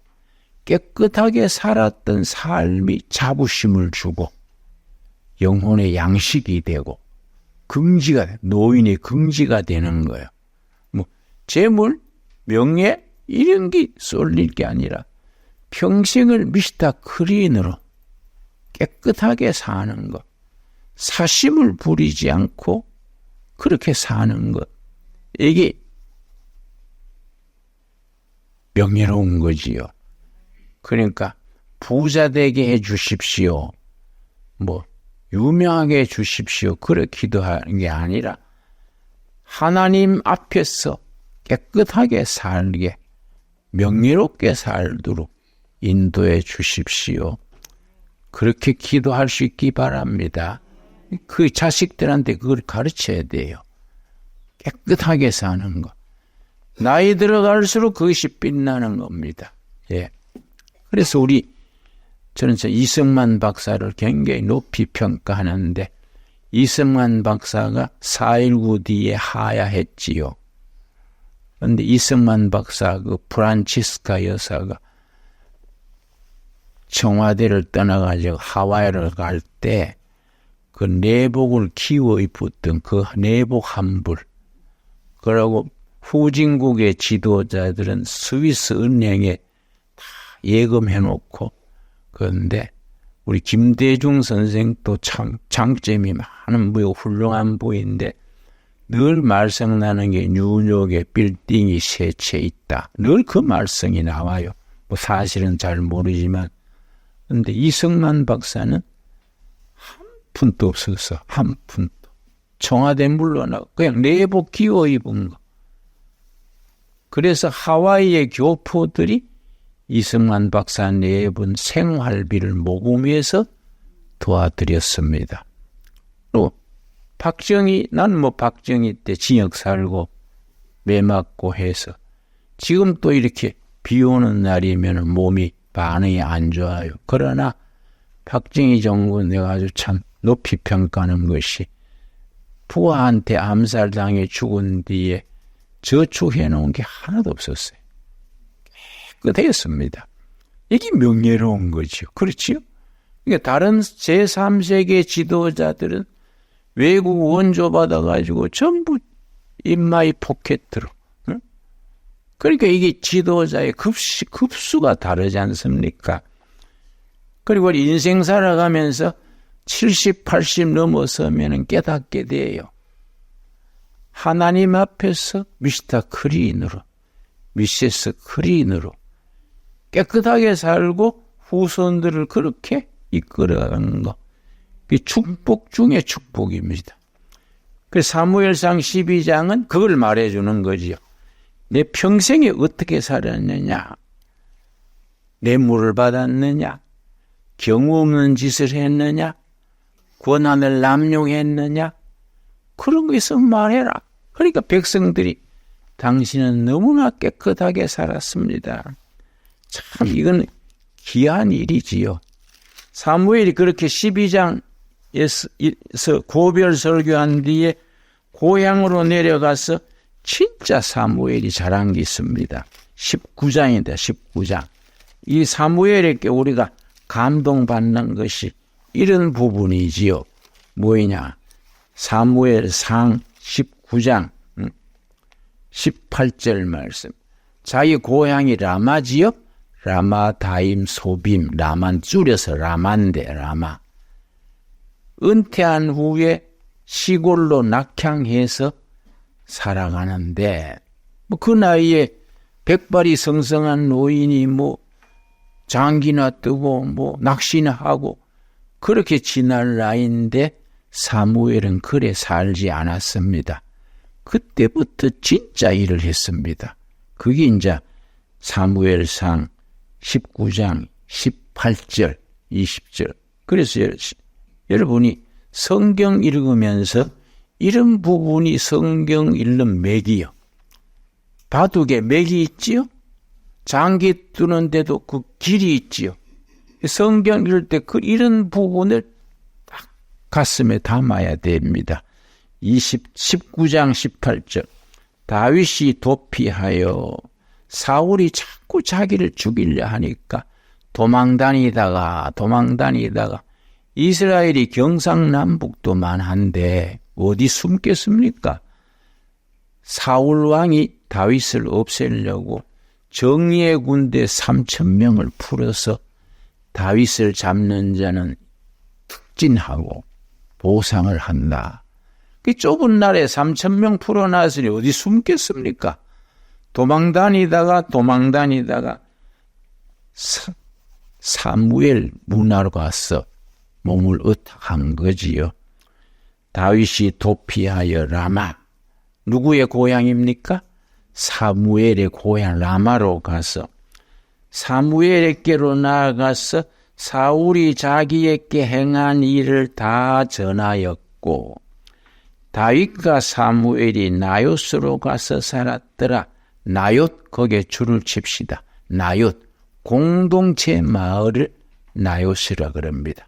Speaker 1: 깨끗하게 살았던 삶이 자부심을 주고 영혼의 양식이 되고 긍지가, 노인의 긍지가 되는 거예요. 재물, 명예 이런 게 쏠릴 게 아니라 평생을 미스터 클린으로 깨끗하게 사는 것, 사심을 부리지 않고 그렇게 사는 것, 이게 명예로운 거지요. 그러니까 부자 되게 해 주십시오. 유명하게 해 주십시오. 그렇게 기도하는 게 아니라 하나님 앞에서 깨끗하게 살게, 명예롭게 살도록 인도해 주십시오. 그렇게 기도할 수 있기 바랍니다. 그 자식들한테 그걸 가르쳐야 돼요. 깨끗하게 사는 거. 나이 들어갈수록 그것이 빛나는 겁니다. 예. 그래서 저는 이승만 박사를 굉장히 높이 평가하는데, 이승만 박사가 4.19 뒤에 하야했지요. 그런데 이승만 박사 그 프란치스카 여사가 청와대를 떠나가지고 하와이를 갈 때 그 내복을 키워 입었던 그 내복 한 벌, 그러고 후진국의 지도자들은 스위스 은행에 다 예금해놓고, 그런데 우리 김대중 선생도 참 장점이 많은 분이고 훌륭한 분인데 늘 말썽나는 게 뉴욕에 빌딩이 세 채 있다. 늘 그 말썽이 나와요. 사실은 잘 모르지만. 그런데 이승만 박사는 한 푼도 없었어. 한 푼도. 청와대 물러나고 그냥 내복 끼워 입은 거. 그래서 하와이의 교포들이 이승만 박사 내분 생활비를 모금해서 도와드렸습니다. 또 나는 박정희 때 징역 살고 매 맞고 해서 지금 또 이렇게 비 오는 날이면 몸이 반응이 안 좋아요. 그러나 박정희 정부 내가 아주 참 높이 평가하는 것이 부하한테 암살당해 죽은 뒤에 저축해 놓은 게 하나도 없었어요. 깨끗했습니다. 이게 명예로운 거죠. 그렇지요? 그러니까 다른 제3세계 지도자들은 외국 원조 받아가지고 전부 인마이 포켓으로. 응? 그러니까 이게 지도자의 급수가 다르지 않습니까? 그리고 인생 살아가면서 70, 80 넘어서면 깨닫게 돼요. 하나님 앞에서 미세스 크리인으로 깨끗하게 살고 후손들을 그렇게 이끌어가는 거. 이 축복 중에 축복입니다. 그래서 사무엘상 12장은 그걸 말해주는 거지요. 내 평생에 어떻게 살았느냐, 뇌물을 받았느냐, 경우 없는 짓을 했느냐, 권한을 남용했느냐, 그런 거 있으면 말해라. 그러니까 백성들이 당신은 너무나 깨끗하게 살았습니다. 참 이건 귀한 일이지요. 사무엘이 그렇게 12장에서 고별 설교한 뒤에 고향으로 내려가서 진짜 사무엘이 잘한 게 있습니다. 19장입니다. 19장. 이 사무엘에게 우리가 감동받는 것이 이런 부분이지요. 뭐냐? 사무엘상 19장 18절 말씀. 자기 고향이 라마지요? 라마다임 소빔, 라만 줄여서 라마인데 라마. 은퇴한 후에 시골로 낙향해서 살아가는데 그 나이에 백발이 성성한 노인이 장기나 뜨고 낚시나 하고 그렇게 지날 나이인데 사무엘은 그래 살지 않았습니다. 그때부터 진짜 일을 했습니다. 그게 이제 사무엘상 19장 18절 20절. 그래서 여러분이 성경 읽으면서 이런 부분이 성경 읽는 맥이요. 바둑에 맥이 있지요. 장기 뜨는데도 그 길이 있지요. 성경 읽을 때 이런 부분을 딱 가슴에 담아야 됩니다. 19장 18절. 다윗이 도피하여 사울이 자꾸 자기를 죽이려 하니까 도망다니다가 이스라엘이 경상남북도만 한데 어디 숨겠습니까? 사울 왕이 다윗을 없애려고 정의의 군대 3,000명을 풀어서 다윗을 잡는 자는 특진하고 보상을 한다. 그 좁은 날에 3,000명 풀어놨으니 어디 숨겠습니까? 도망 다니다가 사무엘 문하로 가서 몸을 의탁한 거지요. 다윗이 도피하여 라마, 누구의 고향입니까? 사무엘의 고향 라마로 가서 사무엘에게로 나아가서 사울이 자기에게 행한 일을 다 전하였고, 다윗과 사무엘이 나요스로 가서 살았더라. 나요트, 거기에 줄을 칩시다. 나요트, 공동체 마을을 나요스라 그럽니다.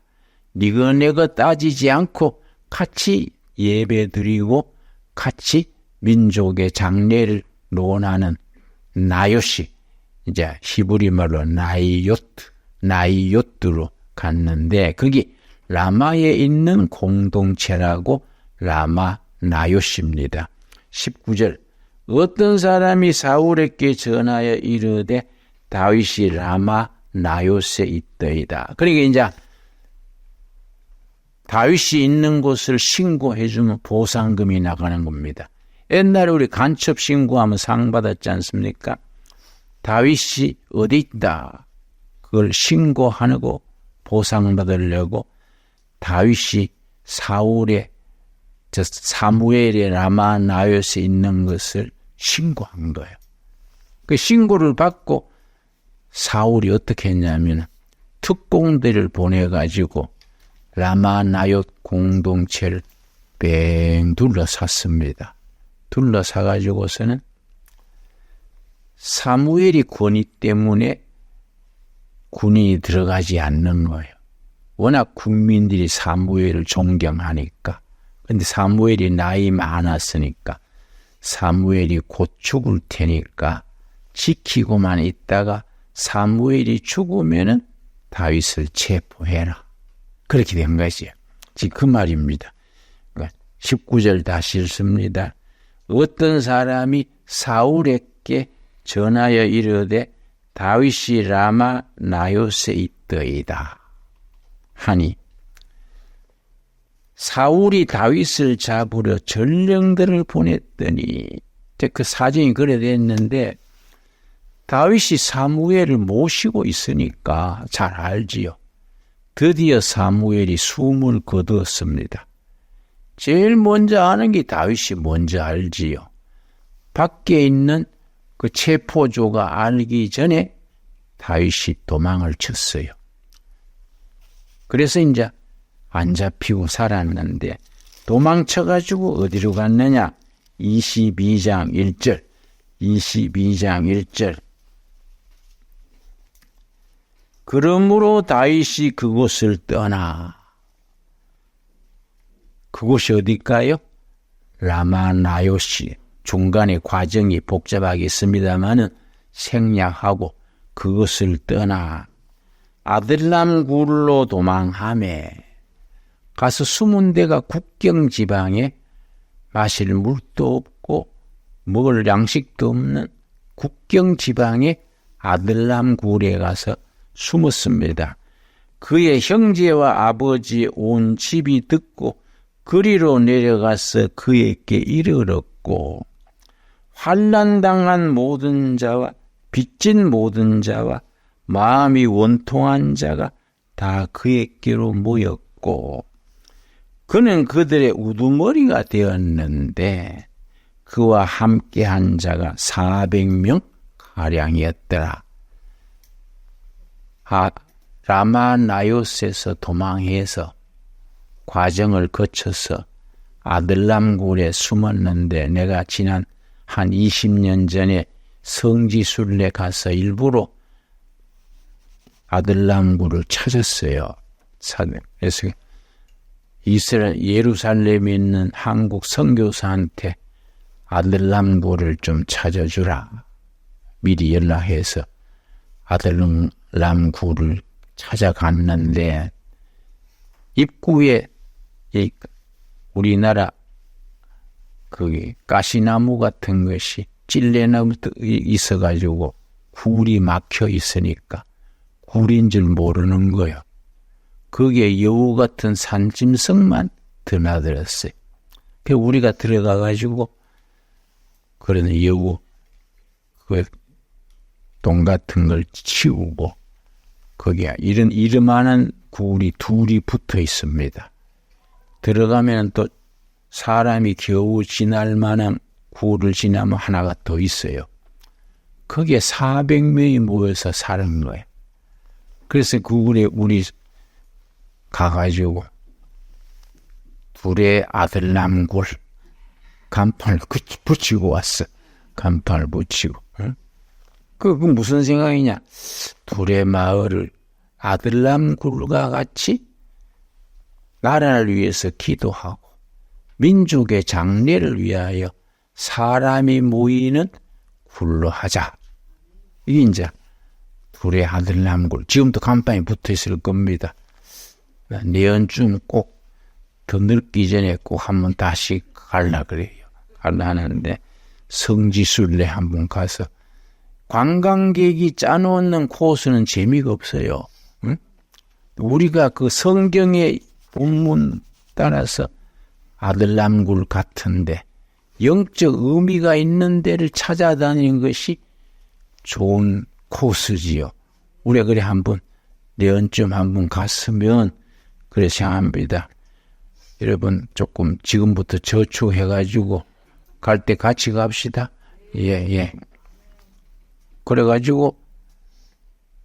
Speaker 1: 니거 내거 따지지 않고 같이 예배드리고 같이 민족의 장례를 논하는 나요시, 이제 히브리 말로 나이요트로 갔는데, 거기 라마에 있는 공동체라고 라마 나요시입니다. 19절, 어떤 사람이 사울에게 전하여 이르되 다윗이 라마 나요스에 있더이다. 그러니까 이제 다윗이 있는 곳을 신고해주면 보상금이 나가는 겁니다. 옛날에 우리 간첩 신고하면 상 받았지 않습니까? 다윗이 어디 있다, 그걸 신고하고 보상받으려고 다윗이 사무엘의 라마 나요스에 있는 것을 신고한 거예요. 그 신고를 받고 사울이 어떻게 했냐면 특공대를 보내가지고 라마 나요스 공동체를 뺑 둘러쌌습니다. 둘러싸가지고서는 사무엘이 권위 때문에 군인이 들어가지 않는 거예요. 워낙 국민들이 사무엘을 존경하니까. 근데 사무엘이 나이 많았으니까 사무엘이 곧 죽을 테니까 지키고만 있다가 사무엘이 죽으면은 다윗을 체포해라. 그렇게 된 것이에요. 지금 그 말입니다. 19절 다시 읽습니다. 어떤 사람이 사울에게 전하여 이르되 다윗이 라마 나요스에 있더이다 하니, 사울이 다윗을 잡으려 전령들을 보냈더니, 그 사정이 그래 됐는데 다윗이 사무엘을 모시고 있으니까 잘 알지요. 드디어 사무엘이 숨을 거두었습니다. 제일 먼저 아는 게 다윗이 먼저 알지요. 밖에 있는 그 체포조가 알기 전에 다윗이 도망을 쳤어요. 그래서 이제 안 잡히고 살았는데, 도망쳐가지고 어디로 갔느냐? 22장 1절. 그러므로 다윗이 그곳을 떠나. 그곳이 어딜까요? 라마 나요시. 중간에 과정이 복잡하겠습니다마는 생략하고 그것을 떠나 아들람 굴로 도망하매, 가서 숨은 데가 국경 지방에 마실 물도 없고 먹을 양식도 없는 국경 지방의 아들람 굴에 가서 숨었습니다. 그의 형제와 아버지 온 집이 듣고 그리로 내려가서 그에게 이르렀고, 환난당한 모든 자와 빚진 모든 자와 마음이 원통한 자가 다 그에게로 모였고, 그는 그들의 우두머리가 되었는데 그와 함께한 자가 400명 가량이었더라. 라마 나요스에서 도망해서 과정을 거쳐서 아들람굴에 숨었는데, 내가 지난 한 20년 전에 성지순례 가서 일부러 아들람굴을 찾았어요. 그래서 예루살렘에 있는 한국 선교사한테 아들람굴을 좀 찾아주라 미리 연락해서 아들람굴을 찾아갔는데, 입구에 우리나라 거기 가시나무 같은 것이 찔레나무 있어가지고 굴이 막혀 있으니까 굴인 줄 모르는 거예요. 거기에 여우 같은 산짐승만 드나들었어요. 그 우리가 들어가가지고 그러는 여우 그 똥 같은 걸 치우고 거기에 이름만한 굴이 둘이 붙어 있습니다. 들어가면 또 사람이 겨우 지날 만한 굴을 지나면 하나가 더 있어요. 거기에 400명이 모여서 사는 거예요. 그래서 그 굴에 우리 가가지고 둘의 아들 남굴 간판을 붙이고 왔어. 간판을 붙이고. 응? 그 무슨 생각이냐? 둘의 마을을 아들남굴과 같이 나라를 위해서 기도하고 민족의 장래를 위하여 사람이 모이는 굴로 하자. 이게 이제 둘의 아들남굴. 지금도 간판이 붙어 있을 겁니다. 내년쯤 꼭 더 늙기 전에 꼭 한번 다시 갈라 그래요. 갈라 하는데 성지순례 한번 가서 관광객이 짜놓는 코스는 재미가 없어요. 응? 우리가 그 성경의 본문 따라서 아들남굴 같은데 영적 의미가 있는 데를 찾아다니는 것이 좋은 코스지요. 우리가 그래 한번 내년쯤 한번 갔으면 그래 생각합니다. 여러분 조금 지금부터 저축해가지고 갈 때 같이 갑시다. 예. 그래가지고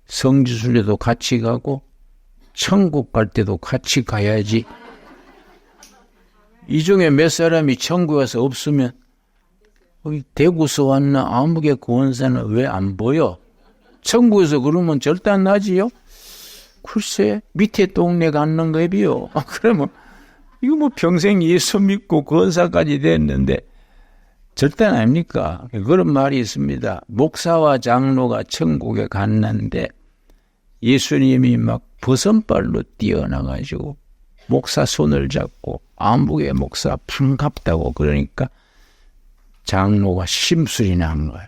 Speaker 1: 성지순례도 같이 가고 천국 갈 때도 같이 가야지. 이 중에 몇 사람이 천국에 가서 없으면 대구서 왔나 아무개 구원사는 왜 안 보여? 천국에서 그러면 절대 안 나지요? 글쎄 밑에 동네 갔는 거에 비요. 그러면 이거 뭐 평생 예수 믿고 구원사까지 됐는데 절대 아닙니까? 그런 말이 있습니다. 목사와 장로가 천국에 갔는데 예수님이 막 버선발로 뛰어나가지고 목사 손을 잡고 아무개 목사 반갑다고 그러니까 장로가 심술이 난 거예요.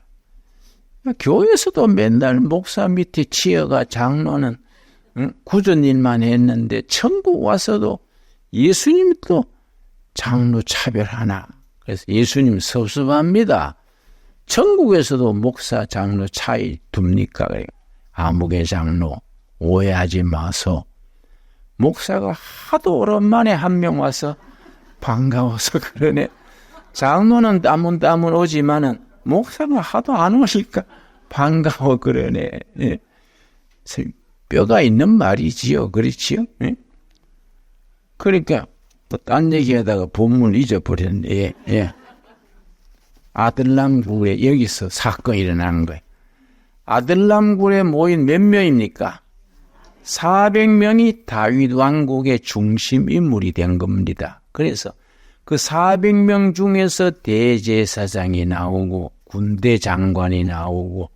Speaker 1: 교회에서도 맨날 목사 밑에 치여가 장로는 굳은 일만 했는데 천국 와서도 예수님이 또 장로 차별하나. 그래서 예수님 섭섭합니다. 천국에서도 목사 장로 차이 둡니까? 아무개 장로 오해하지 마소. 목사가 하도 오랜만에 한 명 와서 반가워서 그러네. 장로는 따문 오지만은 목사가 하도 안 오니까 반가워 그러네. 예. 뼈가 있는 말이지요. 그렇지요? 예? 그러니까 또 딴 얘기하다가 본문을 잊어버렸네. 예. 아들남굴에 여기서 사건이 일어난 거예요. 아들남굴에 모인 몇 명입니까? 400명이 다윗 왕국의 중심 인물이 된 겁니다. 그래서 그 400명 중에서 대제사장이 나오고 군대 장관이 나오고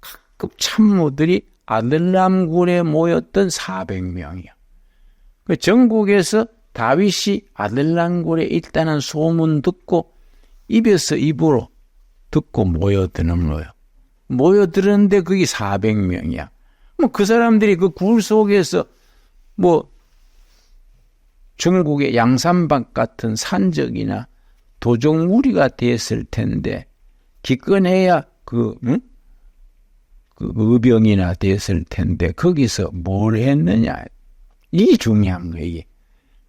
Speaker 1: 각급 참모들이 아들남굴에 모였던 400명이요. 그 전국에서 다윗이 아들남굴에 있다는 소문 듣고 입에서 입으로 듣고 모여드는 거예요. 모여들었는데 그게 400명이야. 뭐 그 사람들이 그 굴 속에서 뭐 전국의 양산박 같은 산적이나 도적무리가 됐을 텐데 기껏해야 그 의병이나 됐을 텐데 거기서 뭘 했느냐. 이게 중요한 거예요. 이게.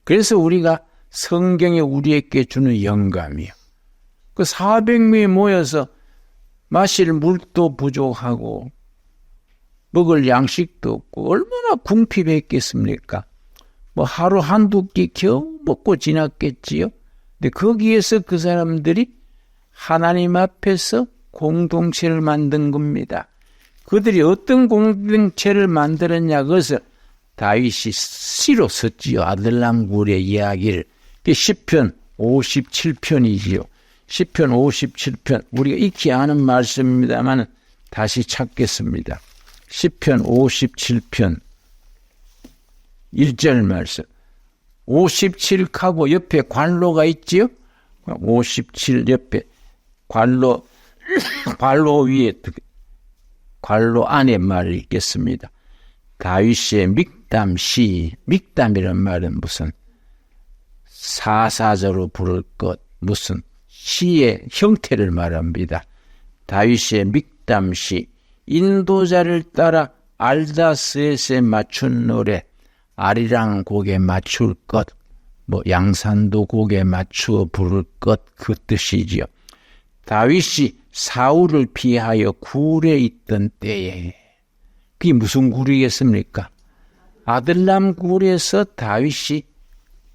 Speaker 1: 그래서 우리가 성경에 우리에게 주는 영감이요. 그 400명이 모여서 마실 물도 부족하고 먹을 양식도 없고 얼마나 궁핍했겠습니까? 뭐 하루 한두 끼 겨우 먹고 지났겠지요. 근데 거기에서 그 사람들이 하나님 앞에서 공동체를 만든 겁니다. 그들이 어떤 공동체를 만들었냐 그것을 다윗이 시로 썼지요. 아들남굴의 이야기를. 시편 57편이지요. 시편 57편 우리가 익히 아는 말씀입니다만 다시 찾겠습니다. 시편 57편 1절 말씀. 57하고 옆에 관로가 있지요. 57 옆에 관로 위에 관로 안에 말을 읽겠습니다. 다윗의 믹담시, 믹담이란 말은 무슨 사사저로 부를 것, 무슨 시의 형태를 말합니다. 다윗의 믹담시, 인도자를 따라 알다스에세 맞춘 노래, 아리랑 곡에 맞출 것, 양산도 곡에 맞추어 부를 것, 그 뜻이지요. 다윗이 사울을 피하여 굴에 있던 때에, 그게 무슨 굴이겠습니까? 아들람 굴에서 다윗이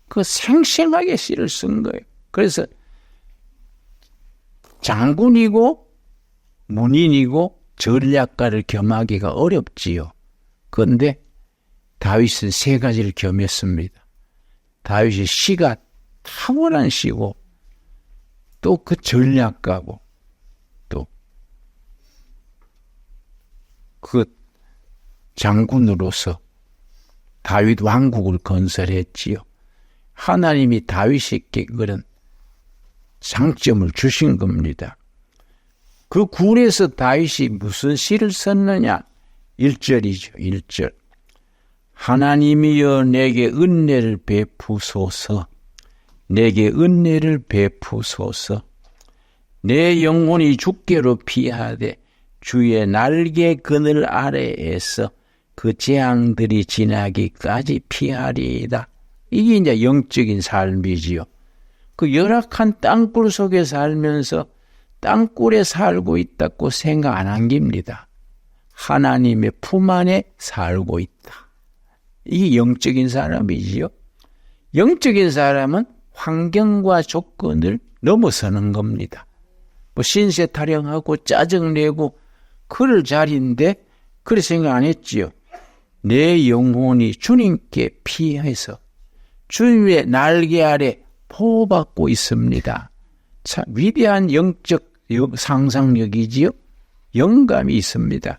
Speaker 1: 그 생생하게 시를 쓴 거예요. 그래서 장군이고 문인이고 전략가를 겸하기가 어렵지요. 그런데 다윗은 세 가지를 겸했습니다. 다윗의 시가 탁월한 시고 또 그 전략가고 또 그 장군으로서 다윗 왕국을 건설했지요. 하나님이 다윗에게 그런 장점을 주신 겁니다. 그 굴에서 다윗이 무슨 시를 썼느냐? 1절이죠. 1절. 하나님이여 내게 은혜를 베푸소서. 내게 은혜를 베푸소서. 내 영혼이 주께로 피하되 주의 날개 그늘 아래에서 그 재앙들이 지나기까지 피하리이다. 이게 이제 영적인 삶이지요. 그 열악한 땅굴 속에 살면서 땅굴에 살고 있다고 생각 안 한 겁니다. 하나님의 품 안에 살고 있다. 이게 영적인 사람이지요. 영적인 사람은 환경과 조건을 넘어서는 겁니다. 신세 타령하고 짜증내고 그럴 자리인데 그렇게 생각 안 했지요. 내 영혼이 주님께 피해서 주님의 날개 아래 보호받고 있습니다. 참 위대한 영적 상상력이지요. 영감이 있습니다.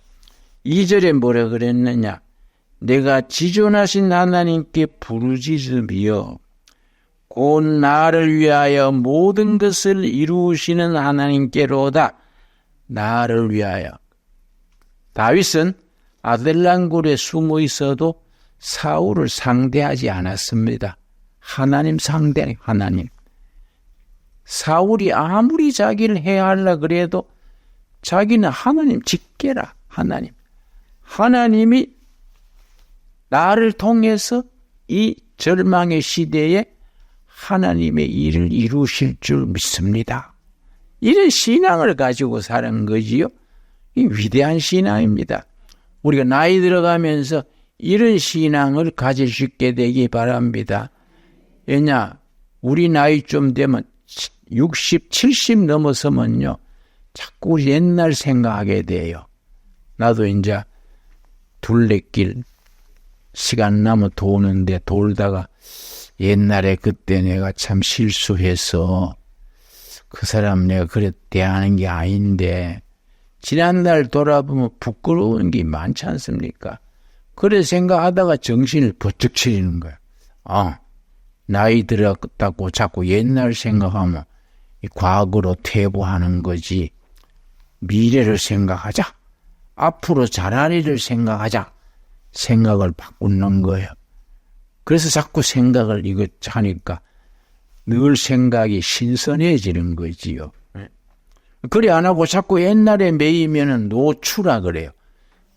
Speaker 1: 2절에 뭐라 그랬느냐? 내가 지존하신 하나님께 부르짖으며 곧 나를 위하여 모든 것을 이루시는 하나님께로다. 나를 위하여. 다윗은 아들란굴에 숨어 있어도 사울을 상대하지 않았습니다. 하나님 상대, 하나님. 사울이 아무리 자기를 해하려 그래도 자기는 하나님 직계라, 하나님. 하나님이 나를 통해서 이 절망의 시대에 하나님의 일을 이루실 줄 믿습니다. 이런 신앙을 가지고 사는 거지요. 이 위대한 신앙입니다. 우리가 나이 들어가면서 이런 신앙을 가질 수 있게 되기 바랍니다. 왜냐, 우리 나이 좀 되면 60, 70 넘어서면요, 자꾸 옛날 생각하게 돼요. 나도 이제 둘레길 시간 나면 도는데 돌다가 옛날에 그때 내가 참 실수해서 그 사람 내가 그래 대하는 게 아닌데 지난날 돌아보면 부끄러운 게 많지 않습니까? 그래 생각하다가 정신을 번쩍 차리는 거야. 나이 들었다고 자꾸 옛날 생각하면 과거로 퇴보하는 거지. 미래를 생각하자. 앞으로 잘할 일을 생각하자. 생각을 바꾸는 거예요. 그래서 자꾸 생각을 이거 하니까 늘 생각이 신선해지는 거지요. 그래 안 하고 자꾸 옛날에 매이면은 노추라 그래요.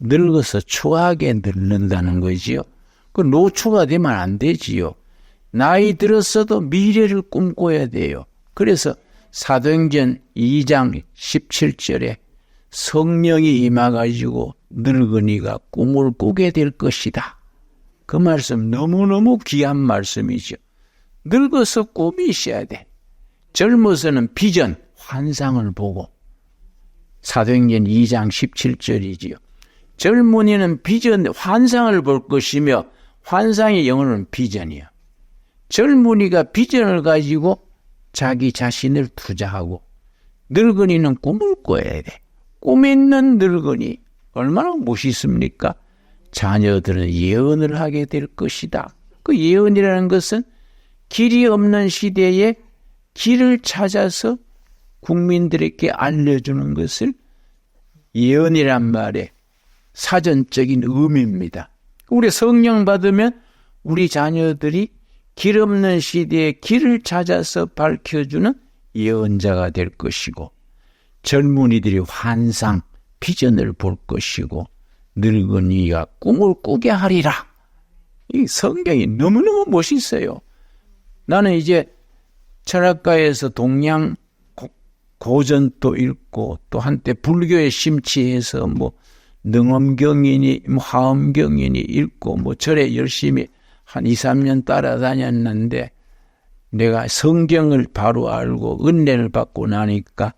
Speaker 1: 늙어서 추하게 늙는다는 거지요. 그 노추가 되면 안 되지요. 나이 들었어도 미래를 꿈꿔야 돼요. 그래서 사도행전 2장 17절에 성령이 임해가지고 늙은이가 꿈을 꾸게 될 것이다. 그 말씀 너무너무 귀한 말씀이죠. 늙어서 꿈이 있어야 돼. 젊어서는 비전, 환상을 보고. 사도행전 2장 17절이지요. 젊은이는 비전, 환상을 볼 것이며 환상의 영혼은 비전이야. 젊은이가 비전을 가지고 자기 자신을 투자하고 늙은이는 꿈을 꿔야 돼. 꿈 있는 늙은이 얼마나 멋있습니까? 자녀들은 예언을 하게 될 것이다. 그 예언이라는 것은 길이 없는 시대에 길을 찾아서 국민들에게 알려주는 것을 예언이란 말의 사전적인 의미입니다. 우리 성령 받으면 우리 자녀들이 길 없는 시대에 길을 찾아서 밝혀주는 예언자가 될 것이고, 젊은이들이 환상, 비전을 볼 것이고, 늙은이가 꿈을 꾸게 하리라. 이 성경이 너무너무 멋있어요. 나는 이제 철학가에서 동양 고전도 읽고, 또 한때 불교에 심취해서 능엄경이니 화엄경이니 읽고 절에 열심히 한 2, 3년 따라다녔는데, 내가 성경을 바로 알고 은혜를 받고 나니까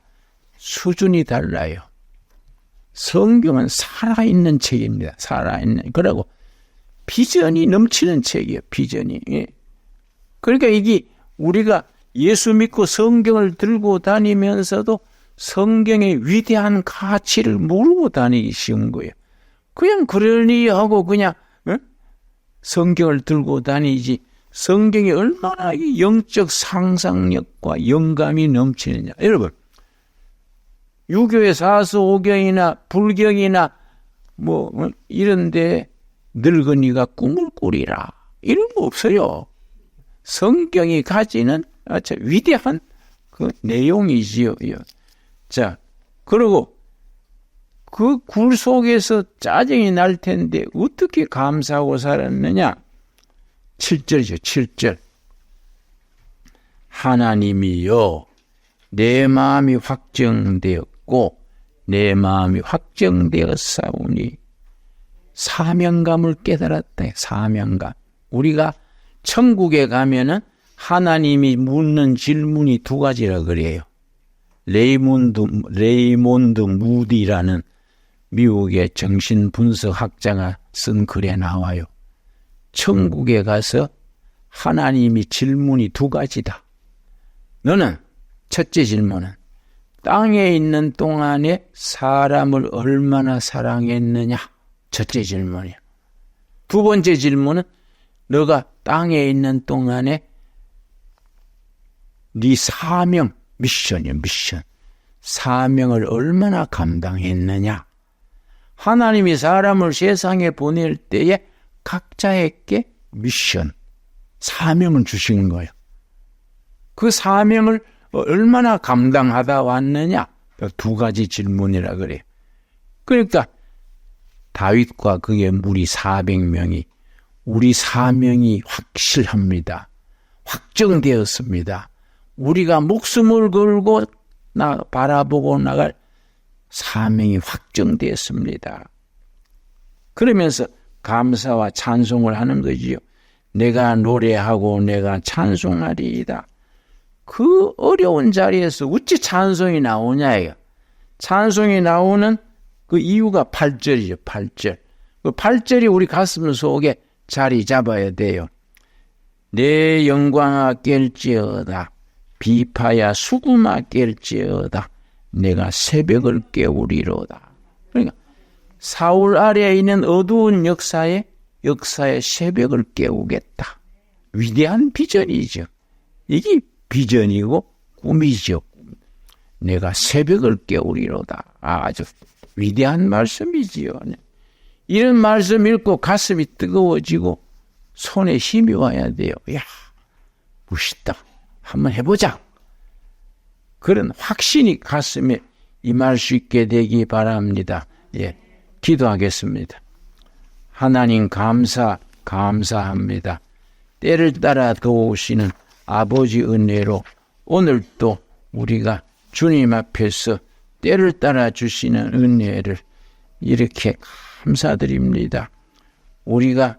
Speaker 1: 수준이 달라요. 성경은 살아있는 책입니다. 살아있는. 그리고 비전이 넘치는 책이에요. 비전이. 그러니까 이게 우리가 예수 믿고 성경을 들고 다니면서도 성경의 위대한 가치를 모르고 다니기 쉬운 거예요. 그냥 그러니 하고 그냥 성경을 들고 다니지, 성경이 얼마나 영적 상상력과 영감이 넘치느냐. 여러분, 유교의 사서오경이나 불경이나 이런데 늙은이가 꿈을 꾸리라 이런 거 없어요. 성경이 가지는 아주 위대한 그 내용이지요. 자, 그리고 그 굴 속에서 짜증이 날 텐데 어떻게 감사하고 살았느냐? 7절이죠. 7절. 하나님이여, 내 마음이 확정되었고 내 마음이 확정되었사오니. 사명감을 깨달았다. 사명감. 우리가 천국에 가면은 하나님이 묻는 질문이 두 가지라 그래요. 레이몬드 무디라는 미국의 정신분석학자가 쓴 글에 나와요. 천국에 가서 하나님이 질문이 두 가지다. 너는, 첫째 질문은 땅에 있는 동안에 사람을 얼마나 사랑했느냐? 첫째 질문이야. 두 번째 질문은 너가 땅에 있는 동안에 네 사명, 미션이야, 미션. 사명을 얼마나 감당했느냐? 하나님이 사람을 세상에 보낼 때에 각자에게 미션, 사명을 주시는 거예요. 그 사명을 얼마나 감당하다 왔느냐? 두 가지 질문이라 그래요. 그러니까 다윗과 그의 무리 400명이 우리 사명이 확실합니다. 확정되었습니다. 우리가 목숨을 걸고 바라보고 나갈 사명이 확정되었습니다. 그러면서 감사와 찬송을 하는 거지요. 내가 노래하고 내가 찬송하리이다. 그 어려운 자리에서 어찌 찬송이 나오냐예요. 찬송이 나오는 그 이유가 8절이죠. 8절. 그 8절이 우리 가슴 속에 자리 잡아야 돼요. 내 영광아 깰지어다. 비파야 수금아 깰지어다. 내가 새벽을 깨우리로다. 그러니까 사울 아래에 있는 어두운 역사의 새벽을 깨우겠다. 위대한 비전이죠. 이게 비전이고 꿈이죠. 내가 새벽을 깨우리로다. 아주 위대한 말씀이지요. 이런 말씀 읽고 가슴이 뜨거워지고 손에 힘이 와야 돼요. 야, 멋있다. 한번 해보자. 그런 확신이 가슴에 임할 수 있게 되기 바랍니다. 예, 기도하겠습니다. 하나님 감사합니다. 때를 따라 도우시는 아버지 은혜로 오늘도 우리가 주님 앞에서 때를 따라 주시는 은혜를 이렇게 감사드립니다. 우리가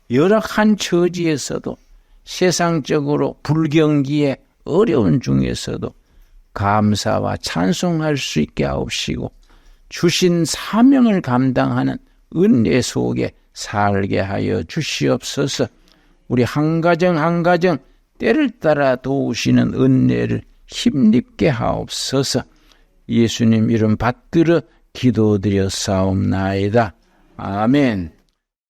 Speaker 1: 열악한 처지에서도 세상적으로 불경기에 어려운 중에서도 감사와 찬송할 수 있게 하옵시고 주신 사명을 감당하는 은혜 속에 살게 하여 주시옵소서. 우리 한 가정 한 가정 때를 따라 도우시는 은혜를 힘입게 하옵소서. 예수님 이름 받들어 기도드려 사옵나이다. 아멘.